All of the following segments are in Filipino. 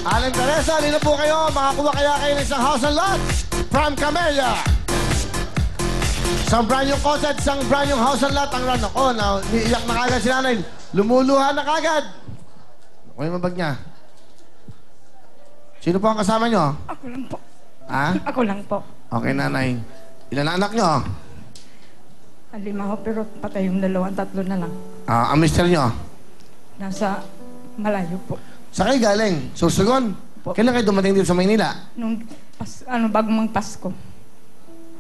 Aling Teresa, dito po kayo. Makakuha kaya kayo ng isang house and lot from Camellia. Isang brand yung kotse at isang brand yung house and lot. Ang run ako, iiyak na kagad si nanay. Lumuluha na kagad. Ako yung mabag niya. Sino po ang kasama nyo? Ako lang po. Ha? Ako lang po. Okay, nanay. Ilan na anak nyo? 5 ho, pero patay yung 2, 3 na lang. Ang mister nyo? Nasa malayo po. Saan kayo galing? Sursugon? Kailan kayo dumating dito sa Maynila? Nung bagong Pasko.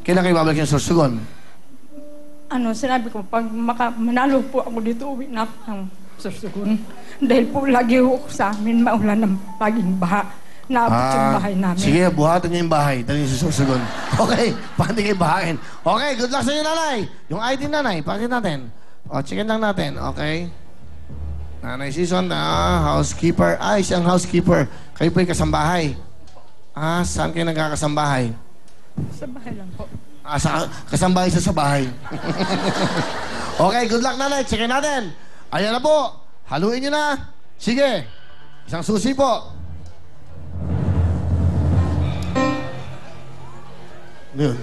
Kailan kayo babalik yung Sursugon? Sinabi ko, pag manalo po ako dito, uwi na ako ng Sursugon. Dahil po lagi ho sa amin, maulan ng paging baha. Naabot yung bahay namin. Sige, buhatan niyo yung bahay. Dali sa Sursugon. Okay, paano kayo bahain? Okay, good luck sa inyo, nanay. Yung ID, nanay, pakita natin. Checkin lang natin, okay? Nanay Season, housekeeper. Siyang housekeeper. Kayo po yung kasambahay. Saan kayo nagkakasambahay? Sa bahay lang po. Kasambahay sa bahay. Okay, good luck, nanay. Checkin natin. Ayan na po. Haluin nyo na. Sige. Isang susi po. Yun.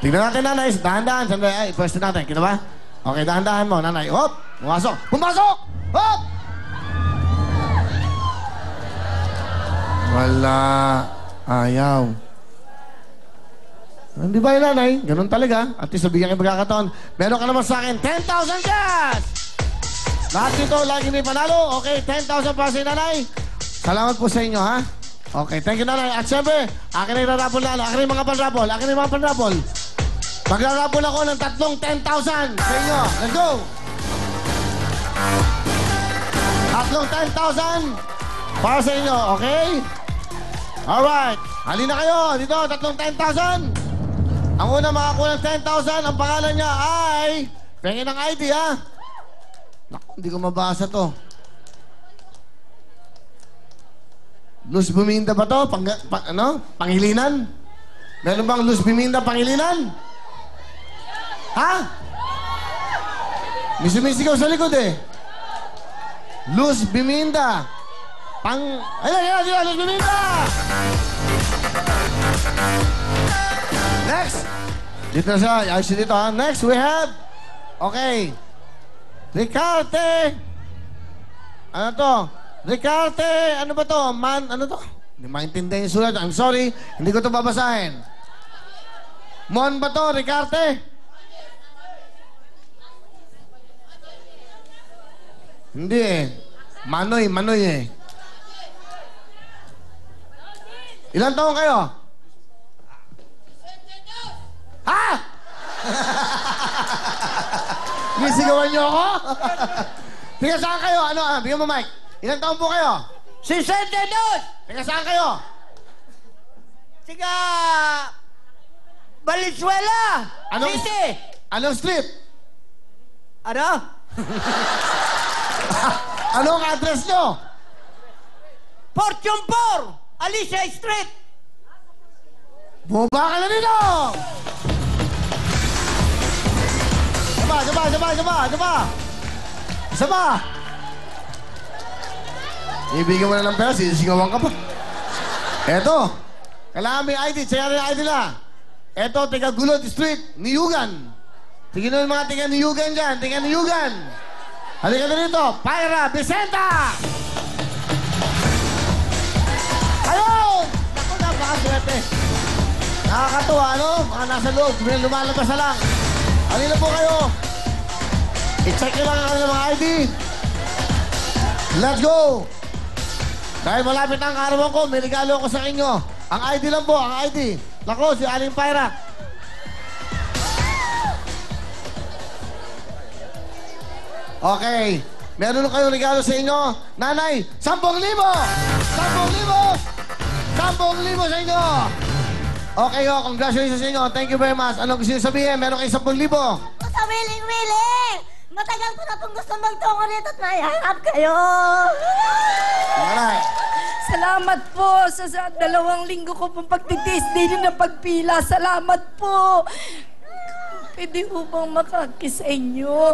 Tignan natin, nanay. Dahan-dahan. Ay, pwesto natin. Kita ba? Okay, dahan-dahan mo, nanay. Hop! Pumasok! Pumasok! Hop! Wala. Ayaw. Hindi ba yun, nanay? Ganun talaga. At least nabigyan kayo pagkakataon. Meron ka naman sa akin, 10,000 cash! Lahat dito, lagi may panalo. Okay, 10,000 para sa nanay. Salamat po sa inyo, ha? Okay, thank you, nanay. At syempre, akin na irarapol na. Akin na yung mga panrapol. Akin na yung mga panrapol. Magrarapol ako ng 10,000 sa inyo. Let's go! 10,000 para sa inyo, okay? Alright. Halina kayo. Dito, 10,000. Ang una makakuha ng 10,000, ang pangalan niya ay... Pengin ng ID, ha? Naku, hindi ko mabasa to. Luz Buminda ba to? Pangilinan? Meron bang Luz Buminda Pangilinan? Ha? May sumisigaw sa likod eh. Luz Buminda. Ayan, Luz Buminda! Next! Dito na siya. Ayos dito, ha? Next, we have... Okay. Ricarte. Ano to? Ricarte. Ano ba to? Ano to? Hindi maintindihan yung sulat. I'm sorry. Hindi ko to babasahin. Mon ba to? Ricarte? Hindi eh. Manoy eh. Ilan taon kayo? Ha? Nisigawan niyo ako? Tiga saan kayo? Bigyan mo mic. Ilan taon po kayo? 62! Tiga saan kayo? Tiga... Valenzuela! City! Anong street? Ano? Anong address nyo? Fortune 4! Alicia Street! Bumaba ka na dito! Isa pa! Ibigyan mo na ng pera, sisigawan ka pa. Eto, kailangan may ID, tsaya na yung ID na. Eto, tiga Gulod Street, Niyugan. Tingnan mo mga tiga Niyugan dyan, tiga Niyugan. Halika na dito, Pyra Vicenta! Ayun! Naku, napakaswerte. Nakakatuwa, ano? Mga nasa loob, lumalabas na lang. Halina po kayo. I-check nyo lang ang mga ID. Let's go! Dahil malapit ang karawan ko, may regalo ako sa inyo. Ang ID lang po, ang ID. Nako, si Aling Pyra. Okay. Meron kayong regalo sa inyo. Nanay, 10,000! 10,000! 10,000 sa inyo! Okay, congratulations sa inyo. Thank you very much. Anong gusto nyo sabihin? Meron kayong 10,000. Sa wiling-wiling! Matagal ko na pong gusto magtungo rito at naiharap kayo! Nanay. Salamat po sa 2 linggo ko pong pagtitiis din ng pagpila. Salamat po. Pwede po bang makakis sa inyo?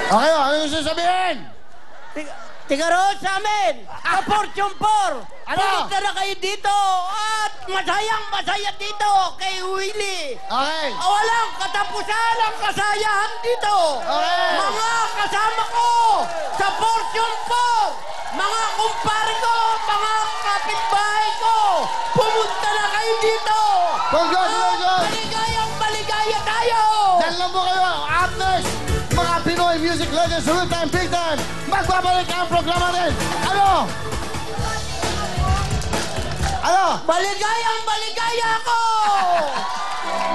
Okay, ano gusto nyo sabihin? Tiga roon sa amin! Sa Fortune 4! Ano? Pumunta na kayo dito! At masaya dito kay Willie! Okay. Walang katapusan ang kasayahan dito! Okay. Mga kasama ko sa Fortune 4! Mga kumpare ko! Mga kapitbahay ko! Pumunta na kayo dito! Congratulations! Maligaya tayo! Dahil lang po kayo, up next, mga Pinoy Music Legends, Real Time, Big Time, magbabalik ang programa rin. Ano? Ano? Maligaya ko!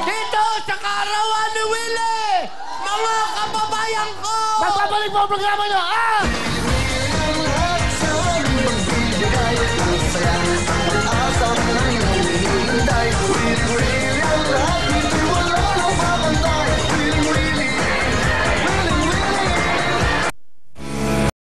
Dito sa kaarawan ni Willie! Mga kababayan ko! Magbabalik po ang programa nyo, ah!